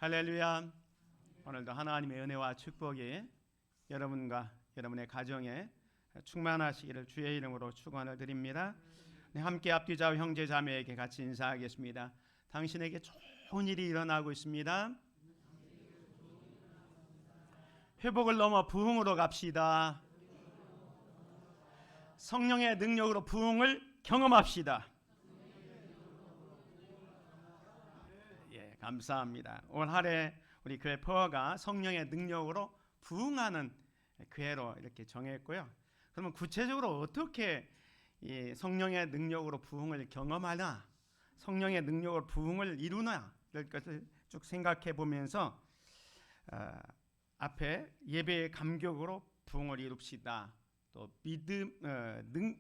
할렐루야. 오늘도 하나님의 은혜와 축복이 여러분과 여러분의 가정에 충만하시기를 주의 이름으로 축원을 드립니다. 함께 앞뒤좌우 형제 자매에게 같이 인사하겠습니다. 당신에게 좋은 일이 일어나고 있습니다. 회복을 넘어 부흥으로 갑시다. 성령의 능력으로 부흥을 경험합시다. 감사합니다. 올 한해 우리 교회 포어가 성령의 능력으로 부흥하는 교회로 이렇게 정했고요. 그러면 구체적으로 어떻게 이 성령의 능력으로 부흥을 경험하나, 성령의 능력으로 부흥을 이루나, 이럴 것을 쭉 생각해 보면서 앞에 예배의 감격으로 부흥을 이룹시다. 또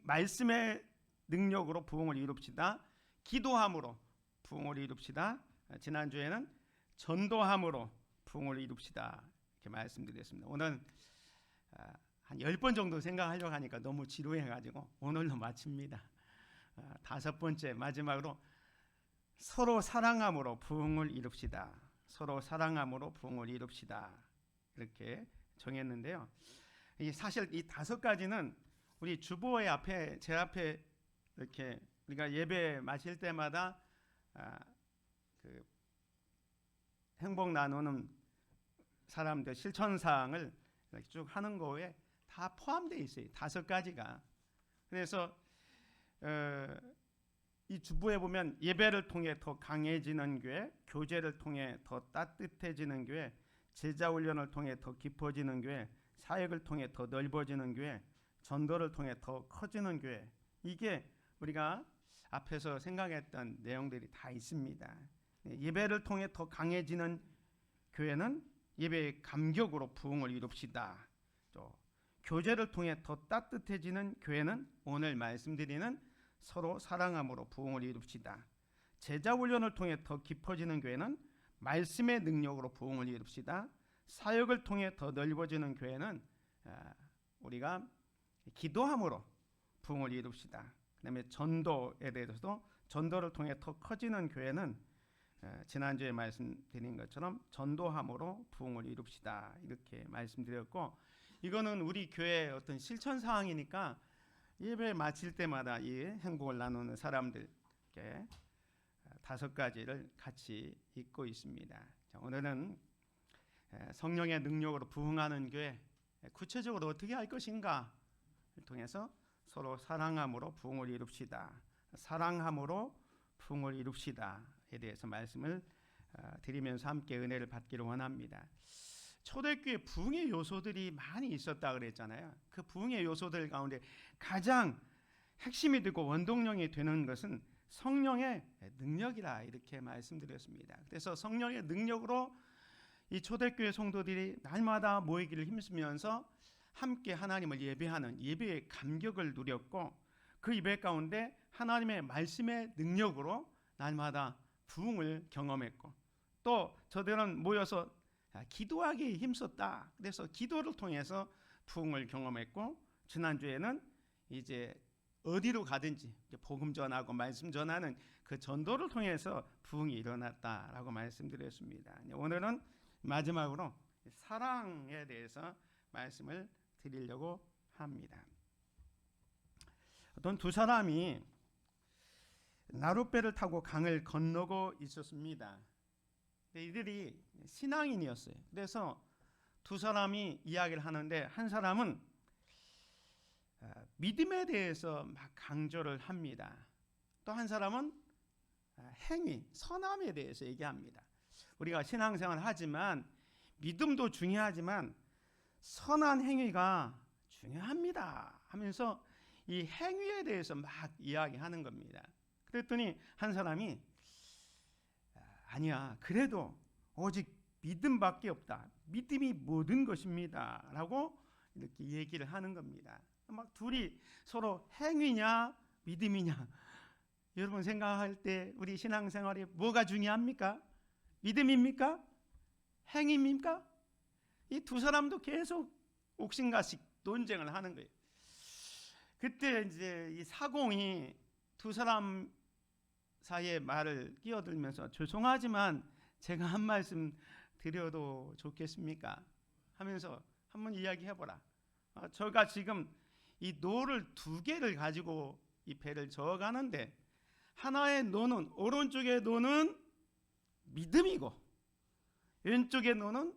말씀의 능력으로 부흥을 이룹시다. 기도함으로 부흥을 이룹시다. 지난주에는 전도함으로 부흥을 이룹시다 이렇게 말씀드렸습니다. 오늘 한 10번 정도 생각하려고 하니까 너무 지루해가지고 오늘로 마칩니다. 5번째 마지막으로 서로 사랑함으로 부흥을 이룹시다. 서로 사랑함으로 부흥을 이룹시다 이렇게 정했는데요. 사실 이 5가지는 우리 주보의 앞에 제 앞에 이렇게 우리가 예배 마실 때마다 그 행복 나누는 사람들 실천사항을 이렇게 쭉 하는 거에 다 포함되어 있어요. 5가지가. 그래서 이 주보에 보면 예배를 통해 더 강해지는 교회, 교제를 통해 더 따뜻해지는 교회, 제자 훈련을 통해 더 깊어지는 교회, 사역을 통해 더 넓어지는 교회, 전도를 통해 더 커지는 교회. 이게 우리가 앞에서 생각했던 내용들이 다 있습니다. 예배를 통해 더 강해지는 교회는 예배의 감격으로 부흥을 이룹시다. 또 교제를 통해 더 따뜻해지는 교회는 오늘 말씀드리는 서로 사랑함으로 부흥을 이룹시다. 제자 훈련을 통해 더 깊어지는 교회는 말씀의 능력으로 부흥을 이룹시다. 사역을 통해 더 넓어지는 교회는 우리가 기도함으로 부흥을 이룹시다. 그다음에 전도에 대해서도 전도를 통해 더 커지는 교회는 지난주에 말씀드린 것처럼 전도함으로 부흥을 이룹시다 이렇게 말씀드렸고, 이거는 우리 교회의 어떤 실천 사항이니까 예배 마칠 때마다 이 행복을 나누는 사람들께 5가지를 같이 읽고 있습니다. 자, 오늘은 성령의 능력으로 부흥하는 교회 구체적으로 어떻게 할 것인가를 통해서 서로 사랑함으로 부흥을 이룹시다. 사랑함으로 부흥을 이룹시다에 대해서 말씀을 드리면서 함께 은혜를 받기를 원합니다. 초대교회 부흥의 요소들이 많이 있었다 그랬잖아요. 그 부흥의 요소들 가운데 가장 핵심이 되고 원동력이 되는 것은 성령의 능력이라 이렇게 말씀드렸습니다. 그래서 성령의 능력으로 이 초대교회 성도들이 날마다 모이기를 힘쓰면서 함께 하나님을 예배하는 예배의 감격을 누렸고, 그 예배 가운데 하나님의 말씀의 능력으로 날마다 부흥을 경험했고, 또 저들은 모여서 기도하기에 힘썼다. 그래서 기도를 통해서 부흥을 경험했고, 지난주에는 이제 어디로 가든지 복음 전하고 말씀 전하는 그 전도를 통해서 부흥이 일어났다라고 말씀드렸습니다. 오늘은 마지막으로 사랑에 대해서 말씀을 드리려고 합니다. 어떤 두 사람이 나룻배를 타고 강을 건너고 있었습니다. 이들이 신앙인이었어요. 그래서 두 사람이 이야기를 하는데 한 사람은 믿음에 대해서 막 강조를 합니다. 또 한 사람은 행위, 선함에 대해서 얘기합니다. 우리가 신앙생활을 하지만 믿음도 중요하지만 선한 행위가 중요합니다 하면서 이 행위에 대해서 막 이야기하는 겁니다. 그랬더니 한 사람이 아니야, 그래도 오직 믿음밖에 없다. 믿음이 모든 것입니다 라고 이렇게 얘기를 하는 겁니다. 막 둘이 서로 행위냐 믿음이냐, 여러분 생각할 때 우리 신앙생활에 뭐가 중요합니까? 믿음입니까? 행위입니까? 이 두 사람도 계속 옥신각신 논쟁을 하는 거예요. 그때 이제 이 사공이 두 사람 사이에 말을 끼어들면서 죄송하지만 제가 한 말씀 드려도 좋겠습니까? 하면서 한번 이야기해보라. 저가 지금 이 노를 2개를 가지고 이 배를 저어가는데, 하나의 노는, 오른쪽의 노는 믿음이고 왼쪽의 노는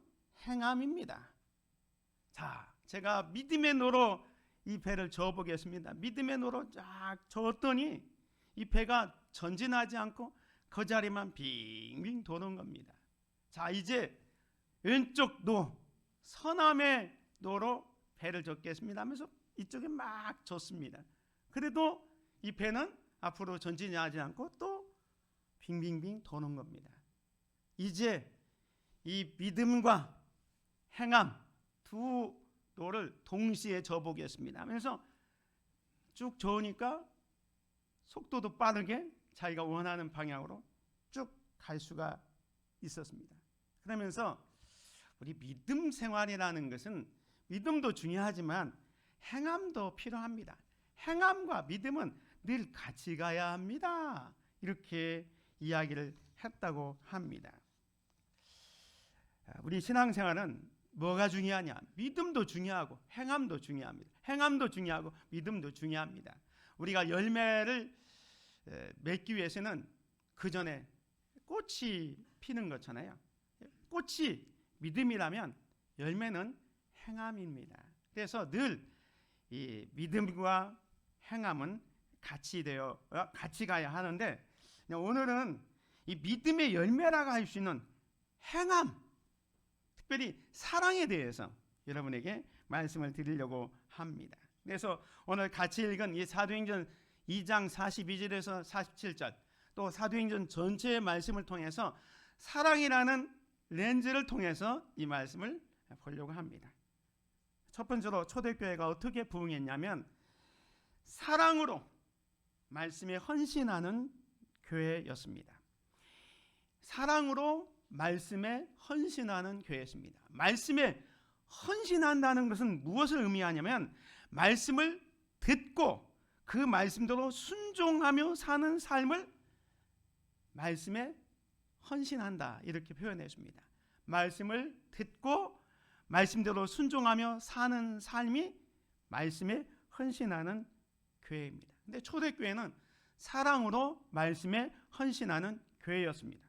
행함입니다. 자, 제가 믿음의 노로 이 배를 저어보겠습니다. 믿음의 노로 쫙 저었더니 이 배가 전진하지 않고 그 자리만 빙빙 도는 겁니다. 자, 이제 왼쪽 노, 선함의 노로 배를 젓겠습니다 하면서 이쪽에 막 젓습니다. 그래도 이 배는 앞으로 전진하지 않고 또 빙빙빙 도는 겁니다. 이제 이 믿음과 행함 두 노를 동시에 저보겠습니다 하면서 쭉 저으니까 속도도 빠르게 자기가 원하는 방향으로 쭉 갈 수가 있었습니다. 그러면서 우리 믿음 생활이라는 것은 믿음도 중요하지만 행함도 필요합니다. 행함과 믿음은 늘 같이 가야 합니다. 이렇게 이야기를 했다고 합니다. 우리 신앙생활은 뭐가 중요하냐? 믿음도 중요하고 행함도 중요합니다. 행함도 중요하고 믿음도 중요합니다. 우리가 열매를 맺기 위해서는 그 전에 꽃이 피는 것잖아요. 꽃이 믿음이라면 열매는 행함입니다. 그래서 늘 이 믿음과 행함은 같이 가야 하는데, 오늘은 이 믿음의 열매라고 할 수 있는 행함, 특별히 사랑에 대해서 여러분에게 말씀을 드리려고 합니다. 그래서 오늘 같이 읽은 이 사도행전 2장 42절에서 47절, 또 사도행전 전체의 말씀을 통해서 사랑이라는 렌즈를 통해서 이 말씀을 보려고 합니다. 첫 번째로 초대교회가 어떻게 부흥했냐면 사랑으로 말씀에 헌신하는 교회였습니다. 사랑으로 말씀에 헌신하는 교회였습니다. 말씀에 헌신한다는 것은 무엇을 의미하냐면 말씀을 듣고 그 말씀대로 순종하며 사는 삶을 말씀에 헌신한다, 이렇게 표현했습니다. 말씀을 듣고 말씀대로 순종하며 사는 삶이 말씀에 헌신하는 교회입니다. 근데 초대교회는 사랑으로 말씀에 헌신하는 교회였습니다.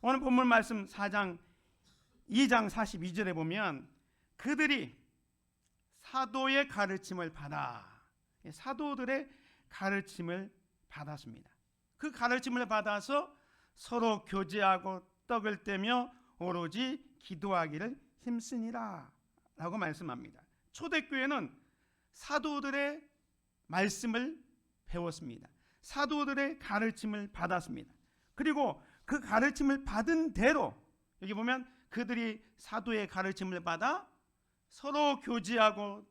오늘 본문 말씀 2장 42절에 보면 그들이 사도의 가르침을 받아, 사도들의 가르침을 받았습니다. 그 가르침을 받아서 서로 교제하고 떡을 떼며 오로지 기도하기를 힘쓰니라 라고 말씀합니다. 초대교회는 사도들의 말씀을 배웠습니다. 사도들의 가르침을 받았습니다. 그리고 그 가르침을 받은 대로 여기 보면 그들이 사도의 가르침을 받아 서로 교제하고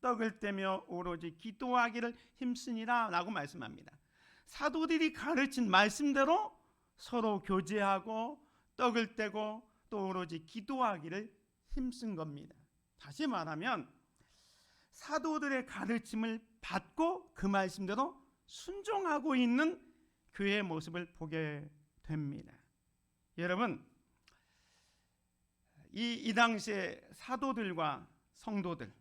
떡을 떼며 오로지 기도하기를 힘쓰니라 라고 말씀합니다. 사도들이 가르친 말씀대로 서로 교제하고 떡을 떼고 또 오로지 기도하기를 힘쓴 겁니다. 다시 말하면 사도들의 가르침을 받고 그 말씀대로 순종하고 있는 교회의 모습을 보게 됩니다. 여러분, 이 당시에 사도들과 성도들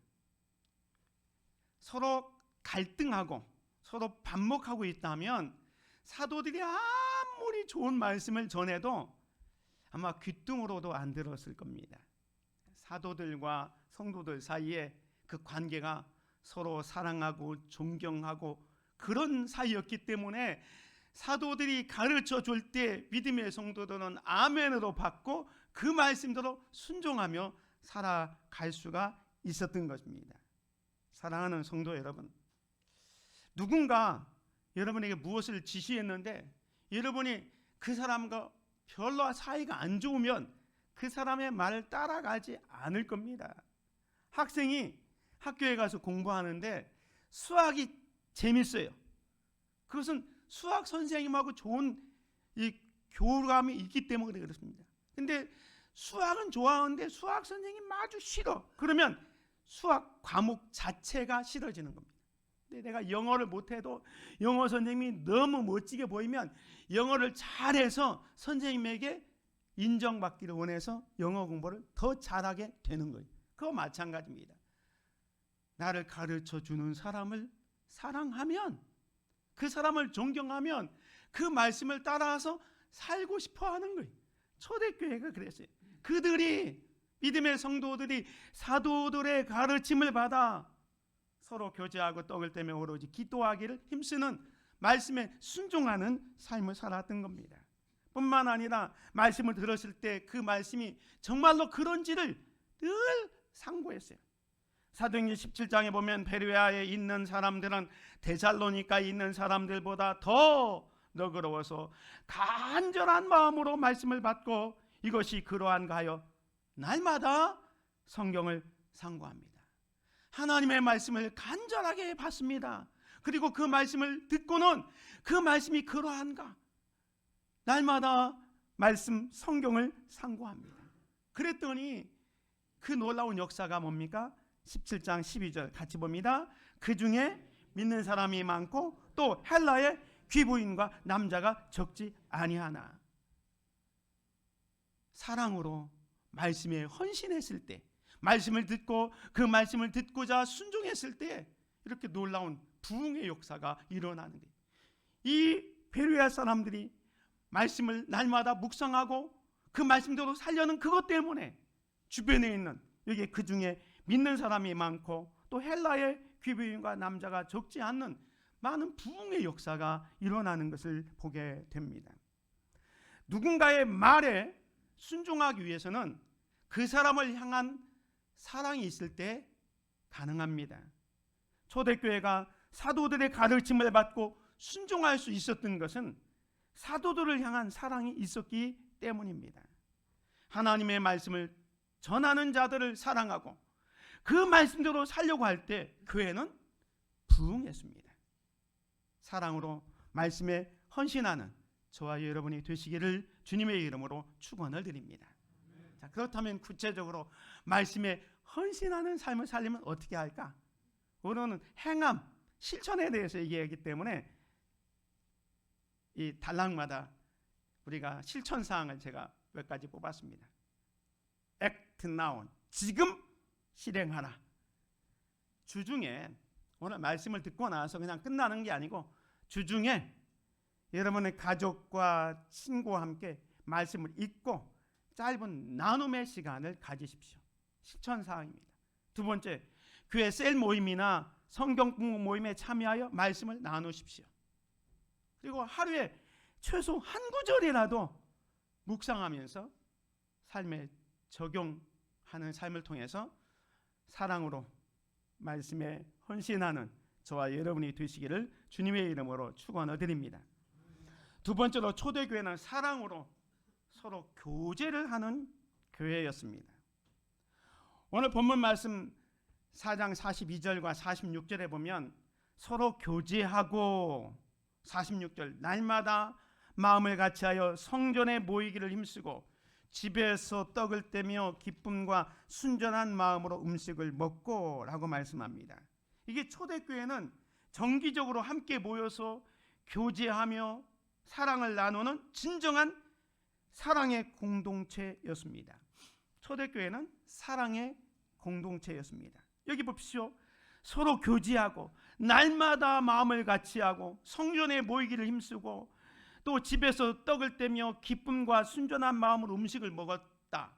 서로 갈등하고 서로 반목하고 있다면 사도들이 아무리 좋은 말씀을 전해도 아마 귀뚱으로도 안 들었을 겁니다. 사도들과 성도들 사이에 그 관계가 서로 사랑하고 존경하고 그런 사이였기 때문에 사도들이 가르쳐 줄 때 믿음의 성도들은 아멘으로 받고 그 말씀대로 순종하며 살아갈 수가 있었던 것입니다. 사랑하는 성도 여러분, 누군가 여러분에게 무엇을 지시했는데 여러분이 그 사람과 별로 사이가 안 좋으면 그 사람의 말을 따라가지 않을 겁니다. 학생이 학교에 가서 공부하는데 수학이 재밌어요. 그것은 수학 선생님하고 좋은 이 교감이 있기 때문에 그렇습니다. 근데 수학은 좋아하는데 수학 선생님 아주 싫어. 그러면 수학 과목 자체가 싫어지는 겁니다. 근데 내가 영어를 못해도 영어 선생님이 너무 멋지게 보이면 영어를 잘해서 선생님에게 인정받기를 원해서 영어 공부를 더 잘하게 되는 거예요. 그거 마찬가지입니다. 나를 가르쳐 주는 사람을 사랑하면, 그 사람을 존경하면 그 말씀을 따라서 살고 싶어 하는 거예요. 초대교회가 그랬어요. 그들이, 믿음의 성도들이 사도들의 가르침을 받아 서로 교제하고 떡을 떼며 오로지 기도하기를 힘쓰는, 말씀에 순종하는 삶을 살았던 겁니다. 뿐만 아니라 말씀을 들었을 때 그 말씀이 정말로 그런지를 늘 상고했어요. 사도행전 17장에 보면 베레아에 있는 사람들은 데살로니가에 있는 사람들보다 더 너그러워서 간절한 마음으로 말씀을 받고 이것이 그러한가 하여 날마다 성경을 상고합니다. 하나님의 말씀을 간절하게 받습니다. 그리고 그 말씀을 듣고는 그 말씀이 그러한가 날마다 말씀 성경을 상고합니다. 그랬더니 그 놀라운 역사가 뭡니까? 17장 12절 같이 봅니다. 그 중에 믿는 사람이 많고 또 헬라의 귀부인과 남자가 적지 아니하나. 사랑으로 말씀에 헌신했을 때, 말씀을 듣고 그 말씀을 듣고자 순종했을 때 이렇게 놀라운 부흥의 역사가 일어나는 거예요. 이 베레아 사람들이 말씀을 날마다 묵상하고 그 말씀대로 살려는 그것 때문에 주변에 있는, 여기 그 중에 믿는 사람이 많고 또 헬라의 귀부인과 남자가 적지 않는 많은 부흥의 역사가 일어나는 것을 보게 됩니다. 누군가의 말에 순종하기 위해서는 그 사람을 향한 사랑이 있을 때 가능합니다. 초대교회가 사도들의 가르침을 받고 순종할 수 있었던 것은 사도들을 향한 사랑이 있었기 때문입니다. 하나님의 말씀을 전하는 자들을 사랑하고 그 말씀대로 살려고 할 때 교회는 부흥했습니다. 사랑으로 말씀에 헌신하는 저와 여러분이 되시기를 주님의 이름으로 축원을 드립니다. 자, 그렇다면 구체적으로 말씀에 헌신하는 삶을 살려면 어떻게 할까? 오늘은 행함, 실천에 대해서 얘기하기 때문에 이 단락마다 우리가 실천 사항을 제가 몇 가지 뽑았습니다. act now, 지금 실행하라. 주중에 오늘 말씀을 듣고 나서 그냥 끝나는 게 아니고 주중에 여러분의 가족과 친구와 함께 말씀을 읽고 짧은 나눔의 시간을 가지십시오. 실천 사항입니다. 두 번째, 교회 셀 모임이나 성경 공부 모임에 참여하여 말씀을 나누십시오. 그리고 하루에 최소 한 구절이라도 묵상하면서 삶에 적용하는 삶을 통해서 사랑으로 말씀에 헌신하는 저와 여러분이 되시기를 주님의 이름으로 축원을 드립니다. 두 번째로 초대교회는 사랑으로 서로 교제를 하는 교회였습니다. 오늘 본문 말씀 4장 42절과 46절에 보면 서로 교제하고 46절 날마다 마음을 같이하여 성전에 모이기를 힘쓰고 집에서 떡을 떼며 기쁨과 순전한 마음으로 음식을 먹고 라고 말씀합니다. 이게 초대교회는 정기적으로 함께 모여서 교제하며 사랑을 나누는 진정한 사랑의 공동체였습니다. 초대교회는 사랑의 공동체였습니다. 여기 보십시오. 서로 교제하고 날마다 마음을 같이하고 성전에 모이기를 힘쓰고 또 집에서 떡을 떼며 기쁨과 순전한 마음으로 음식을 먹었다.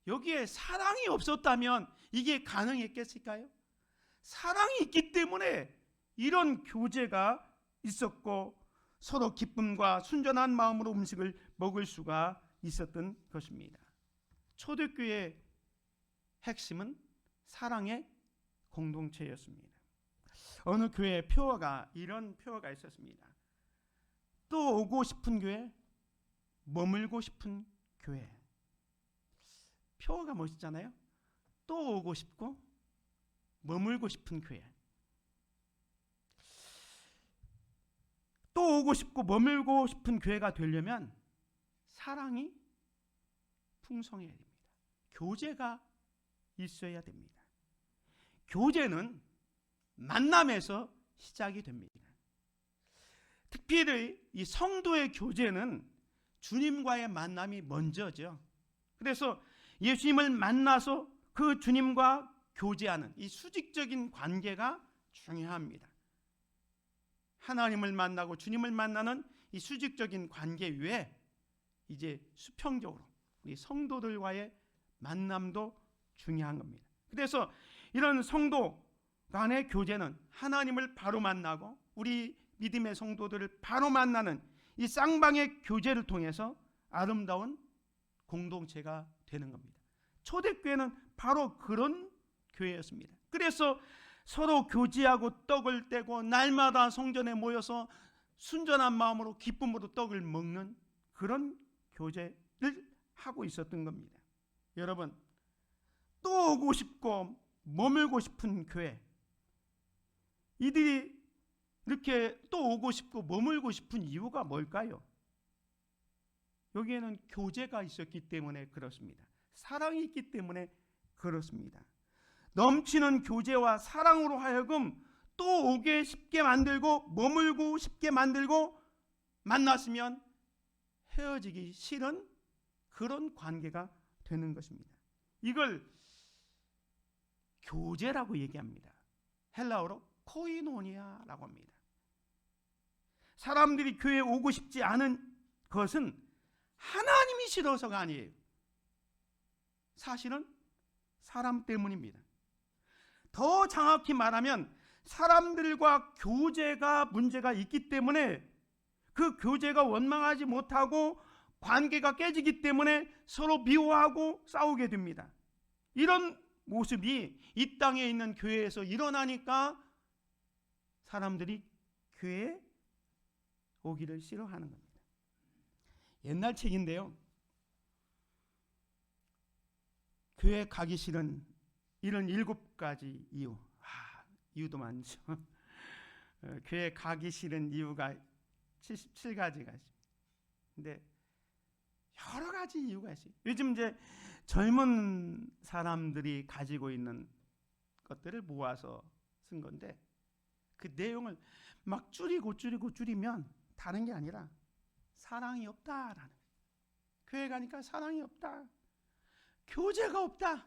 여기에 사랑이 없었다면 이게 가능했겠을까요? 사랑이 있기 때문에 이런 교제가 있었고 서로 기쁨과 순전한 마음으로 음식을 먹을 수가 있었던 것입니다. 초대교회의 핵심은 사랑의 공동체였습니다. 어느 교회의 표어가 이런 표어가 있었습니다. 또 오고 싶은 교회, 머물고 싶은 교회. 표어가 멋있잖아요. 또 오고 싶고 머물고 싶은 교회. 또 오고 싶고 머물고 싶은 교회가 되려면 사랑이 풍성해야 됩니다. 교제가 있어야 됩니다. 교제는 만남에서 시작이 됩니다. 특별히 이 성도의 교제는 주님과의 만남이 먼저죠. 그래서 예수님을 만나서 그 주님과 교제하는 이 수직적인 관계가 중요합니다. 하나님을 만나고 주님을 만나는 이 수직적인 관계 위에 이제 수평적으로 우리 성도들과의 만남도 중요한 겁니다. 그래서 이런 성도 간의 교제는 하나님을 바로 만나고 우리 믿음의 성도들을 바로 만나는 이 쌍방의 교제를 통해서 아름다운 공동체가 되는 겁니다. 초대교회는 바로 그런 교회였습니다. 그래서 서로 교제하고 떡을 떼고 날마다 성전에 모여서 순전한 마음으로 기쁨으로 떡을 먹는 그런 교제를 하고 있었던 겁니다. 여러분, 또 오고 싶고 머물고 싶은 교회, 이들이 이렇게 또 오고 싶고 머물고 싶은 이유가 뭘까요? 여기에는 교제가 있었기 때문에 그렇습니다. 사랑이 있기 때문에 그렇습니다. 넘치는 교제와 사랑으로 하여금 또 오게 쉽게 만들고 머물고 싶게 만들고 만났으면 헤어지기 싫은 그런 관계가 되는 것입니다. 이걸 교제라고 얘기합니다. 헬라어로 코이노니아라고 합니다. 사람들이 교회에 오고 싶지 않은 것은 하나님이 싫어서가 아니에요. 사실은 사람 때문입니다. 더 정확히 말하면 사람들과 교제가 문제가 있기 때문에 그 교제가 원망하지 못하고 관계가 깨지기 때문에 서로 미워하고 싸우게 됩니다. 이런 모습이 이 땅에 있는 교회에서 일어나니까 사람들이 교회에 오기를 싫어하는 겁니다. 옛날 책인데요, 교회 가기 싫은 이런 7가지 이유. 이유도 많죠. 교회 가기 싫은 이유가 77가지가 있습니다. 근데 여러 가지 이유가 있어요. 요즘 이제 젊은 사람들이 가지고 있는 것들을 모아서 쓴 건데 그 내용을 막 줄이면 다른 게 아니라 사랑이 없다라는 거예요. 교회 가니까 사랑이 없다. 교제가 없다.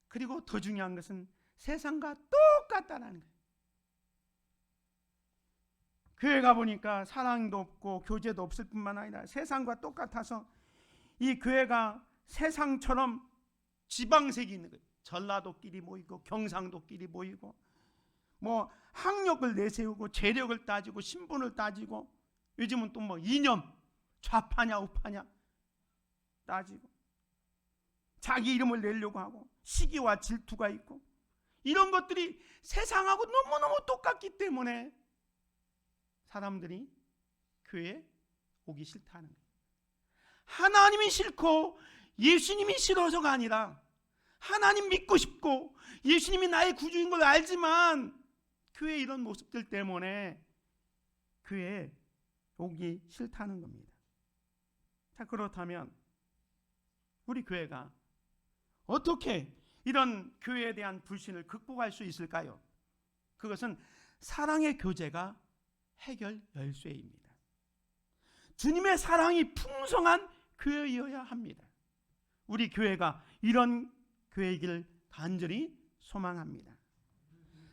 그리고 더 중요한 것은 세상과 똑같다라는 거예요. 교회 가보니까 사랑도 없고 교제도 없을 뿐만 아니라 세상과 똑같아서 이 교회가 세상처럼 지방색이 있는 거예요. 전라도끼리 모이고 경상도끼리 모이고 뭐 학력을 내세우고 재력을 따지고 신분을 따지고 요즘은 또 뭐 이념 좌파냐 우파냐 따지고 자기 이름을 내려고 하고 시기와 질투가 있고 이런 것들이 세상하고 너무너무 똑같기 때문에 사람들이 교회에 오기 싫다는 거예요. 하나님이 싫고 예수님이 싫어서가 아니라 하나님 믿고 싶고 예수님이 나의 구주인 걸 알지만 교회 이런 모습들 때문에 교회에 오기 싫다는 겁니다. 자, 그렇다면 우리 교회가 어떻게 이런 교회에 대한 불신을 극복할 수 있을까요? 그것은 사랑의 교제가 해결 열쇠입니다. 주님의 사랑이 풍성한 교회여야 합니다. 우리 교회가 이런 교회이기를 간절히 소망합니다.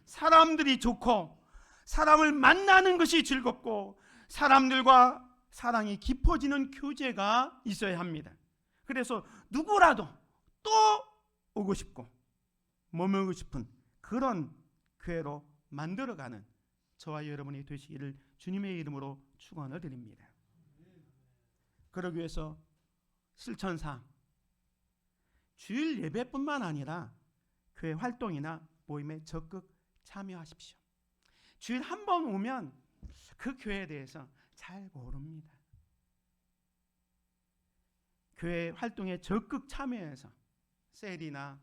사람들이 좋고 사람을 만나는 것이 즐겁고 사람들과 사랑이 깊어지는 교제가 있어야 합니다. 그래서 누구라도 또 오고 싶고 머물고 싶은 그런 교회로 만들어가는 저와 여러분이 되시기를 주님의 이름으로 축원을 드립니다. 그러기 위해서 실천상 주일 예배뿐만 아니라 교회 활동이나 모임에 적극 참여하십시오. 주일 한 번 오면 그 교회에 대해서 잘 모릅니다. 교회 활동에 적극 참여해서 셀이나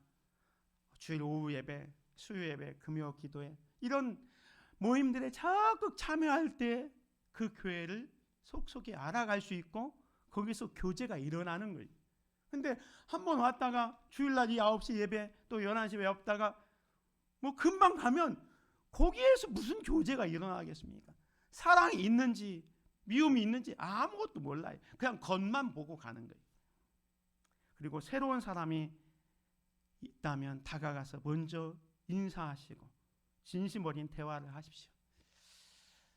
주일 오후 예배, 수요 예배, 금요 기도회 이런 모임들에 적극 참여할 때 그 교회를 속속히 알아갈 수 있고 거기서 교제가 일어나는 거예요. 근데 한번 왔다가 주일날 9시 예배 또 11시 예배 없다가 뭐 금방 가면 거기에서 무슨 교제가 일어나겠습니까? 사랑이 있는지 미움이 있는지 아무것도 몰라요. 그냥 겉만 보고 가는 거예요. 그리고 새로운 사람이 있다면 다가가서 먼저 인사하시고 진심 어린 대화를 하십시오.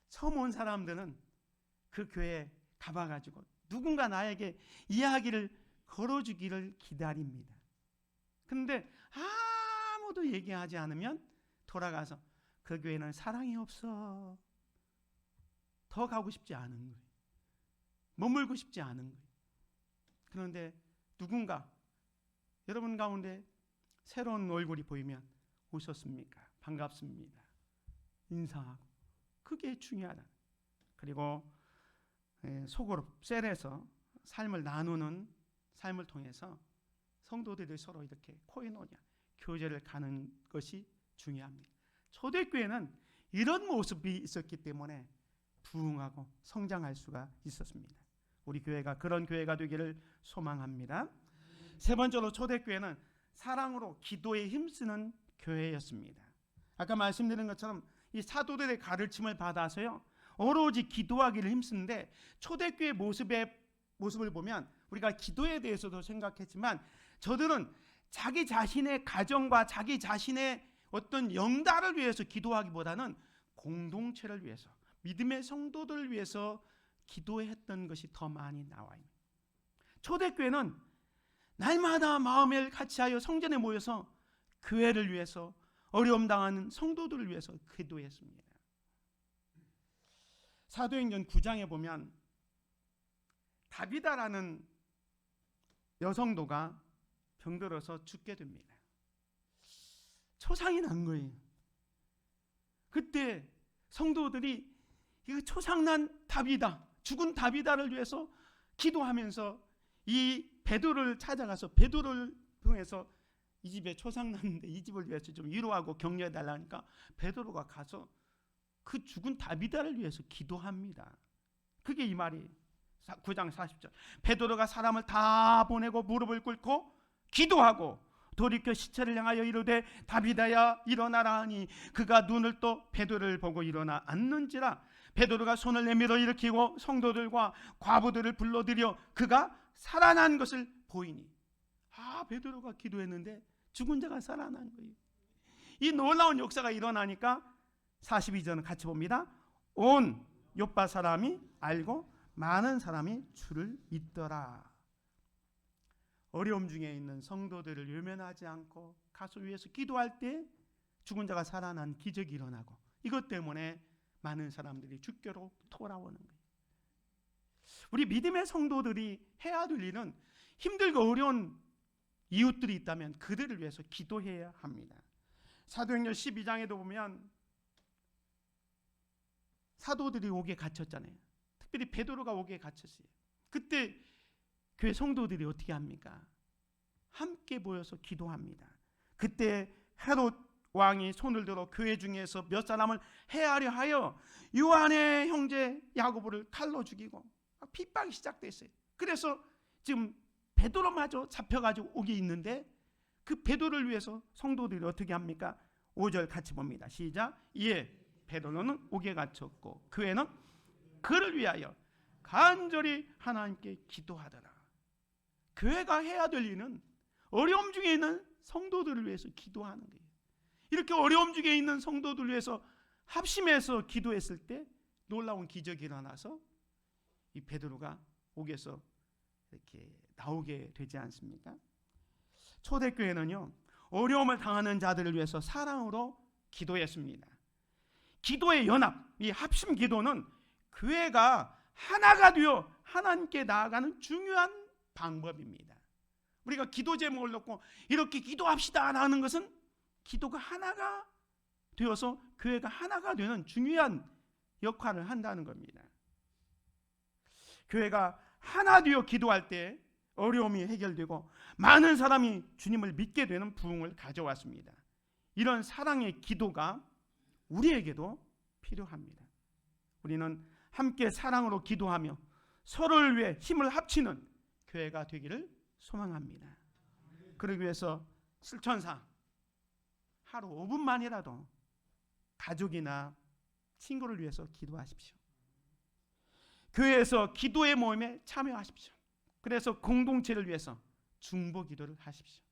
처음 온 사람들은 그 교회에 가봐가지고 누군가 나에게 이야기를 걸어주기를 기다립니다. 근데 아무도 얘기하지 않으면 돌아가서 그 교회는 사랑이 없어. 더 가고 싶지 않은 거예요. 머물고 싶지 않은 거예요. 그런데 누군가 여러분 가운데 새로운 얼굴이 보이면 오셨습니까? 반갑습니다. 인사하고. 그게 중요하다. 그리고 속으로 셀에서 삶을 나누는 삶을 통해서 성도들이 서로 이렇게 코이노냐 교제를 가는 것이 중요합니다. 초대교회는 이런 모습이 있었기 때문에 부흥하고 성장할 수가 있었습니다. 우리 교회가 그런 교회가 되기를 소망합니다. 세 번째로 초대교회는 사랑으로 기도에 힘쓰는 교회였습니다. 아까 말씀드린 것처럼 이 사도들의 가르침을 받아서요 오로지 기도하기를 힘쓰는데 초대교회 모습을 보면 우리가 기도에 대해서도 생각했지만 저들은 자기 자신의 가정과 자기 자신의 어떤 영달을 위해서 기도하기보다는 공동체를 위해서 믿음의 성도들을 위해서 기도했던 것이 더 많이 나와요. 초대교회는 날마다 마음을 같이하여 성전에 모여서 교회를 위해서 어려움 당하는 성도들을 위해서 기도했습니다. 사도행전 9장에 보면 다비다라는 여성도가 병들어서 죽게 됩니다. 초상이 난 거예요. 그때 성도들이 이 초상난 다비다, 죽은 다비다를 위해서 기도하면서 이 베드로를 찾아가서 베드로를 통해서 이 집에 초상 났는데 이 집을 위해서 좀 위로하고 격려해 달라니까 베드로가 가서 그 죽은 다비다를 위해서 기도합니다. 그게 이 말이 9장 40절. 베드로가 사람을 다 보내고 무릎을 꿇고 기도하고 돌이켜 시체를 향하여 이르되 다비다야 일어나라 하니 그가 눈을 떠 베드로를 보고 일어나 앉는지라. 베드로가 손을 내밀어 일으키고 성도들과 과부들을 불러들여 그가 살아난 것을 보이니. 베드로가 기도했는데 죽은 자가 살아난 거예요. 이 놀라운 역사가 일어나니까 42절은 같이 봅니다. 온 요파 사람이 알고 많은 사람이 주를 믿더라. 어려움 중에 있는 성도들을 외면하지 않고 가서 위해서 기도할 때 죽은 자가 살아난 기적이 일어나고 이것 때문에 많은 사람들이 주께로 돌아오는 거예요. 우리 믿음의 성도들이 해야 될 일은 힘들고 어려운 이웃들이 있다면 그들을 위해서 기도해야 합니다. 사도행전 12장에도 보면 사도들이 옥에 갇혔잖아요. 특별히 베드로가 옥에 갇혔어요. 그때 교회 성도들이 어떻게 합니까? 함께 모여서 기도합니다. 그때 헤롯 왕이 손을 들어 교회 중에서 몇 사람을 해하려 하여 요한의 형제 야고보를 칼로 죽이고 핍박이 시작됐어요. 그래서 지금 베드로마저 잡혀가지고 옥에 있는데 그 베드로를 위해서 성도들이 어떻게 합니까? 5절 같이 봅니다. 시작. 이에 베드로는 옥에 갇혔고 교회는 그를 위하여 간절히 하나님께 기도하더라. 교회가 해야 될 일은 어려움 중에 있는 성도들을 위해서 기도하는 거예요. 이렇게 어려움 중에 있는 성도들을 위해서 합심해서 기도했을 때 놀라운 기적이 일어나서 이 베드로가 옥에서 이렇게 나오게 되지 않습니까? 초대교회는요 어려움을 당하는 자들을 위해서 사랑으로 기도했습니다. 기도의 연합, 이 합심 기도는 교회가 하나가 되어 하나님께 나아가는 중요한 방법입니다. 우리가 기도 제목을 놓고 이렇게 기도합시다 하는 것은 기도가 하나가 되어서 교회가 하나가 되는 중요한 역할을 한다는 겁니다. 교회가 하나 되어 기도할 때 어려움이 해결되고 많은 사람이 주님을 믿게 되는 부흥을 가져왔습니다. 이런 사랑의 기도가 우리에게도 필요합니다. 우리는 함께 사랑으로 기도하며 서로를 위해 힘을 합치는 교회가 되기를 소망합니다. 그러기 위해서 실천상 하루 5분만이라도 가족이나 친구를 위해서 기도하십시오. 교회에서 기도의 모임에 참여하십시오. 그래서 공동체를 위해서 중보 기도를 하십시오.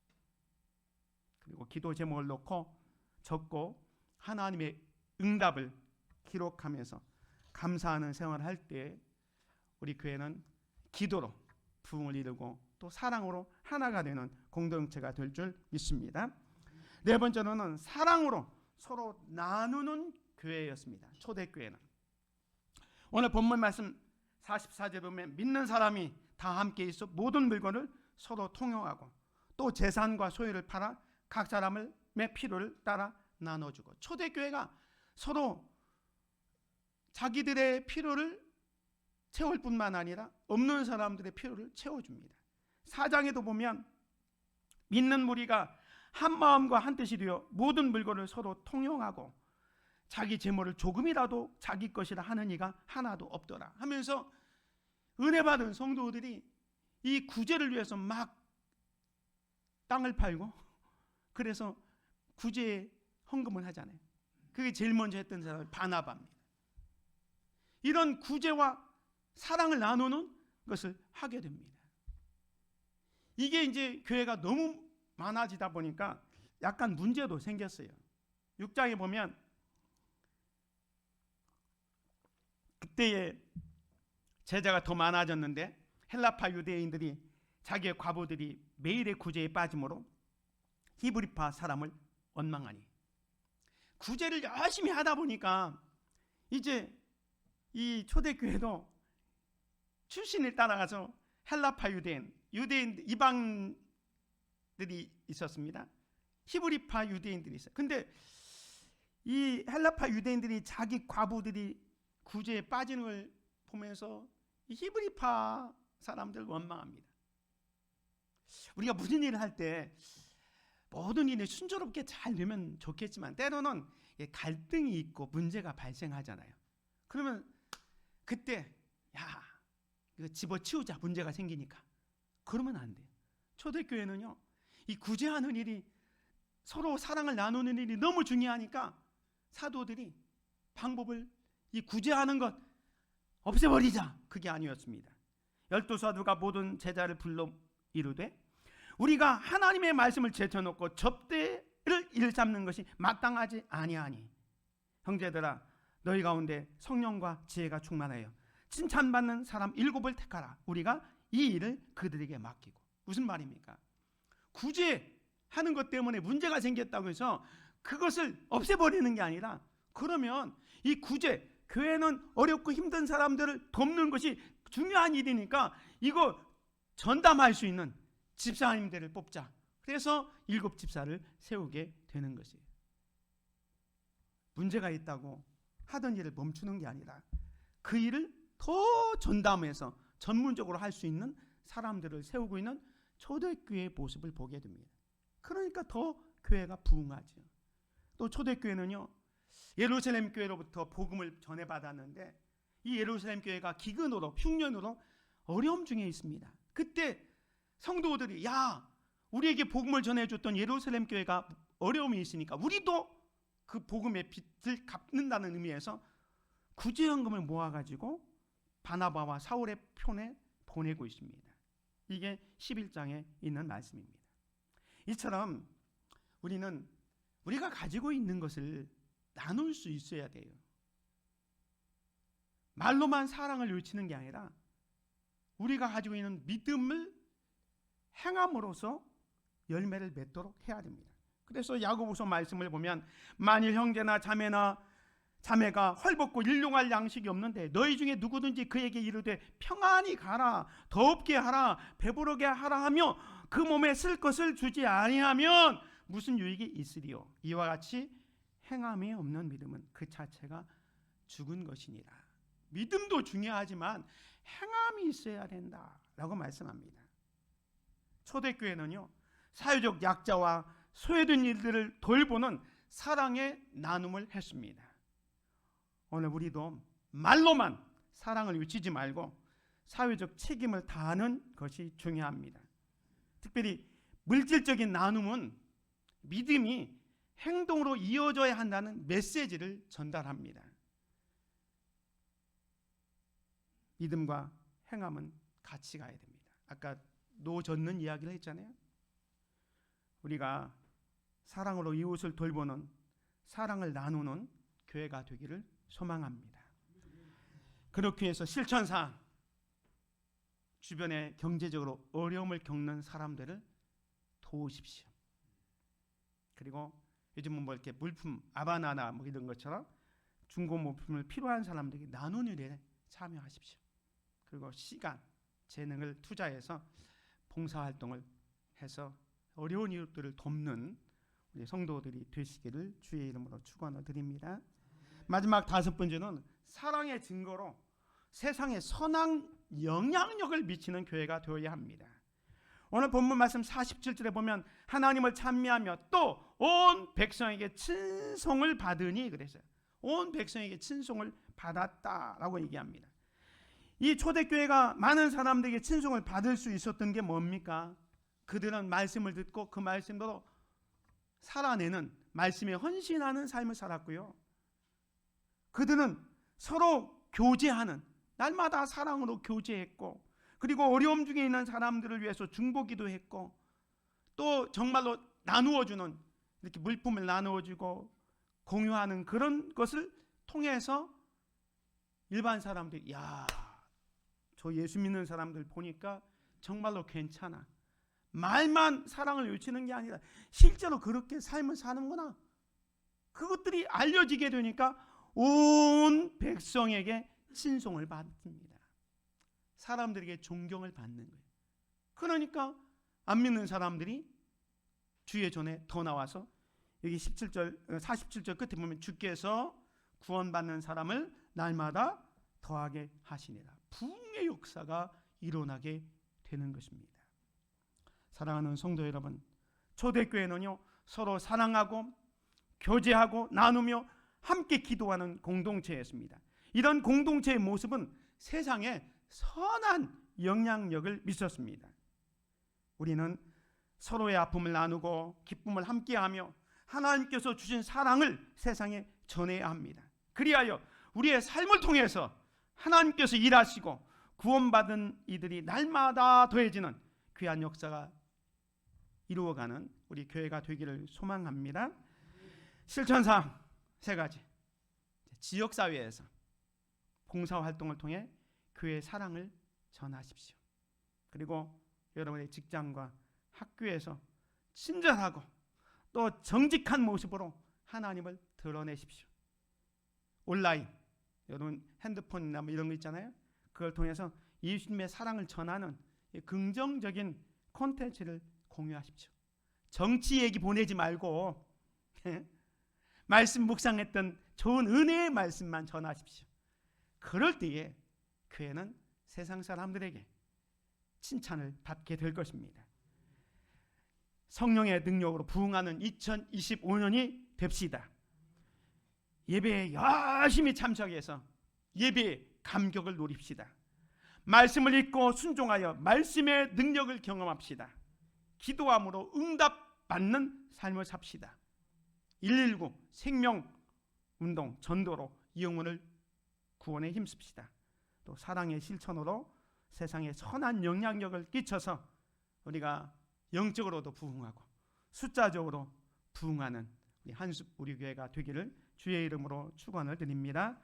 그리고 기도 제목을 놓고 적고 하나님의 응답을 기록하면서 감사하는 생활을 할 때 우리 교회는 기도로 부흥을 이루고 또 사랑으로 하나가 되는 공동체가 될 줄 믿습니다. 네 번째로는 사랑으로 서로 나누는 교회였습니다. 초대교회는. 오늘 본문 말씀 44절에 보면 믿는 사람이 다 함께 있어 모든 물건을 서로 통용하고 또 재산과 소유를 팔아 각 사람의 필요를 따라 나눠주고, 초대교회가 서로 자기들의 필요를 채울 뿐만 아니라 없는 사람들의 필요를 채워줍니다. 4장에도 보면 믿는 무리가 한 마음과 한 뜻이 되어 모든 물건을 서로 통용하고 자기 재물을 조금이라도 자기 것이라 하는 이가 하나도 없더라 하면서 은혜 받은 성도들이 이 구제를 위해서 막 땅을 팔고 그래서 구제에 헌금을 하잖아요. 그게 제일 먼저 했던 사람이 바나바입니다. 이런 구제와 사랑을 나누는 것을 하게 됩니다. 이게 이제 교회가 너무 많아지다 보니까 약간 문제도 생겼어요. 6장에 보면 그때의 제자가 더 많아졌는데 헬라파 유대인들이 자기의 과부들이 매일의 구제에 빠짐으로 히브리파 사람을 원망하니, 구제를 열심히 하다 보니까 이제 이 초대교회도 출신을 따라가서 헬라파 유대인 이방들이 있었습니다. 히브리파 유대인들이 있어요. 근데 이 헬라파 유대인들이 자기 과부들이 구제에 빠지는 걸 보면서 이 히브리파 사람들 원망합니다. 우리가 무슨 일을 할 때 모든 일이 순조롭게 잘 되면 좋겠지만 때로는 갈등이 있고 문제가 발생하잖아요. 그러면 그때 야 이거 집어치우자, 문제가 생기니까. 그러면 안 돼요. 초대교회는요, 이 구제하는 일이, 서로 사랑을 나누는 일이 너무 중요하니까 사도들이 방법을 이 구제하는 것 없애버리자, 그게 아니었습니다. 12사도가 모든 제자를 불러 이르되 우리가 하나님의 말씀을 제쳐놓고 접대를 일삼는 것이 마땅하지 아니하니 형제들아 너희 가운데 성령과 지혜가 충만하여 칭찬받는 사람 7을 택하라. 우리가 이 일을 그들에게 맡기고. 무슨 말입니까? 구제하는 것 때문에 문제가 생겼다고 해서 그것을 없애버리는 게 아니라, 그러면 이 구제, 교회는 어렵고 힘든 사람들을 돕는 것이 중요한 일이니까 이거 전담할 수 있는 집사님들을 뽑자. 그래서 7 집사를 세우게 되는 것이에요. 문제가 있다고 하던 일을 멈추는 게 아니라 그 일을 더 전담해서 전문적으로 할 수 있는 사람들을 세우고 있는 초대교회의 모습을 보게 됩니다. 그러니까 더 교회가 부흥하죠. 또 초대교회는요, 예루살렘 교회로부터 복음을 전해받았는데 이 예루살렘 교회가 기근으로, 흉년으로 어려움 중에 있습니다. 그때 성도들이 야, 우리에게 복음을 전해줬던 예루살렘 교회가 어려움이 있으니까 우리도 그 복음의 빚을 갚는다는 의미에서 구제연금을 모아가지고 바나바와 사울의 편에 보내고 있습니다. 이게 11장에 있는 말씀입니다. 이처럼 우리는 우리가 가지고 있는 것을 나눌 수 있어야 돼요. 말로만 사랑을 외치는 게 아니라 우리가 가지고 있는 믿음을 행함으로써 열매를 맺도록 해야 됩니다. 그래서 야고보서 말씀을 보면 만일 형제나 자매가 헐벗고 일용할 양식이 없는데 너희 중에 누구든지 그에게 이르되 평안히 가라, 더웁게 하라, 배부르게 하라 하며 그 몸에 쓸 것을 주지 아니하면 무슨 유익이 있으리요. 이와 같이 행함이 없는 믿음은 그 자체가 죽은 것이니라. 믿음도 중요하지만 행함이 있어야 된다라고 말씀합니다. 초대교회는요, 사회적 약자와 소외된 이들을 돌보는 사랑의 나눔을 했습니다. 오늘 우리도 말로만 사랑을 외치지 말고 사회적 책임을 다하는 것이 중요합니다. 특별히 물질적인 나눔은 믿음이 행동으로 이어져야 한다는 메시지를 전달합니다. 믿음과 행함은 같이 가야 됩니다. 아까 노젓는 이야기를 했잖아요. 우리가 사랑으로 이웃을 돌보는, 사랑을 나누는 교회가 되기를 소망합니다. 그렇게 해서 실천상 주변에 경제적으로 어려움을 겪는 사람들을 도우십시오. 그리고 요즘은 뭐 이렇게 물품 아바나나 뭐 이런 것처럼 중고 물품을 필요한 사람들에게 나누는 일에 참여하십시오. 그리고 시간, 재능을 투자해서 봉사활동을 해서 어려운 이웃들을 돕는 우리 성도들이 되시기를 주의 이름으로 축원을 드립니다. 마지막 5번째는 사랑의 증거로 세상에 선한 영향력을 미치는 교회가 되어야 합니다. 오늘 본문 말씀 47절에 보면 하나님을 찬미하며 또 온 백성에게 친송을 받으니 그랬어요. 온 백성에게 친송을 받았다라고 얘기합니다. 이 초대교회가 많은 사람들에게 친송을 받을 수 있었던 게 뭡니까? 그들은 말씀을 듣고 그 말씀대로 살아내는, 말씀에 헌신하는 삶을 살았고요. 그들은 서로 교제하는, 날마다 사랑으로 교제했고, 그리고 어려움 중에 있는 사람들을 위해서 중보기도 했고, 또 정말로 나누어주는, 이렇게 물품을 나누어주고 공유하는 그런 것을 통해서 일반 사람들이 저 예수 믿는 사람들 보니까 정말로 괜찮아, 말만 사랑을 외치는 게 아니라 실제로 그렇게 삶을 사는구나, 그것들이 알려지게 되니까 온 백성에게 친송을 받습니다. 사람들에게 존경을 받는 거예요. 그러니까 안 믿는 사람들이 주의 전에 더 나와서 여기 47절 끝에 보면 주께서 구원받는 사람을 날마다 더하게 하시니라. 부흥의 역사가 일어나게 되는 것입니다. 사랑하는 성도 여러분, 초대교회는요, 서로 사랑하고 교제하고 나누며 함께 기도하는 공동체였습니다. 이런 공동체의 모습은 세상에 선한 영향력을 미쳤습니다. 우리는 서로의 아픔을 나누고 기쁨을 함께하며 하나님께서 주신 사랑을 세상에 전해야 합니다. 그리하여 우리의 삶을 통해서 하나님께서 일하시고 구원받은 이들이 날마다 더해지는 귀한 역사가 이루어가는 우리 교회가 되기를 소망합니다. 실천상 3가지. 지역사회에서 봉사활동을 통해 교회의 사랑을 전하십시오. 그리고 여러분의 직장과 학교에서 친절하고 또 정직한 모습으로 하나님을 드러내십시오. 온라인, 여러분 핸드폰이나 뭐 이런 거 있잖아요. 그걸 통해서 예수님의 사랑을 전하는 긍정적인 콘텐츠를 공유하십시오. 정치 얘기 보내지 말고 말씀 묵상했던 좋은 은혜의 말씀만 전하십시오. 그럴 때에 교회는 세상 사람들에게 칭찬을 받게 될 것입니다. 성령의 능력으로 부흥하는 2025년이 됩시다. 예배에 열심히 참석해서 예배의 감격을 누립시다. 말씀을 읽고 순종하여 말씀의 능력을 경험합시다. 기도함으로 응답받는 삶을 삽시다. 119 생명운동 전도로 이 영혼을 구원에 힘씁시다. 또 사랑의 실천으로 세상에 선한 영향력을 끼쳐서 우리가 영적으로도 부흥하고 숫자적으로 부흥하는 우리 교회가 되기를 주의 이름으로 축원을 드립니다.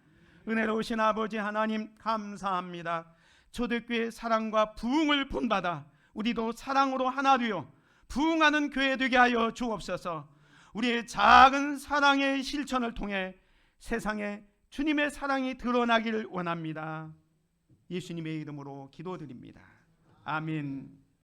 은혜로우신 아버지 하나님 감사합니다. 초대교회의 사랑과 부흥을 본받아 우리도 사랑으로 하나 되어 부흥하는 교회 되게 하여 주옵소서. 우리의 작은 사랑의 실천을 통해 세상에 주님의 사랑이 드러나기를 원합니다. 예수님의 이름으로 기도드립니다. 아멘.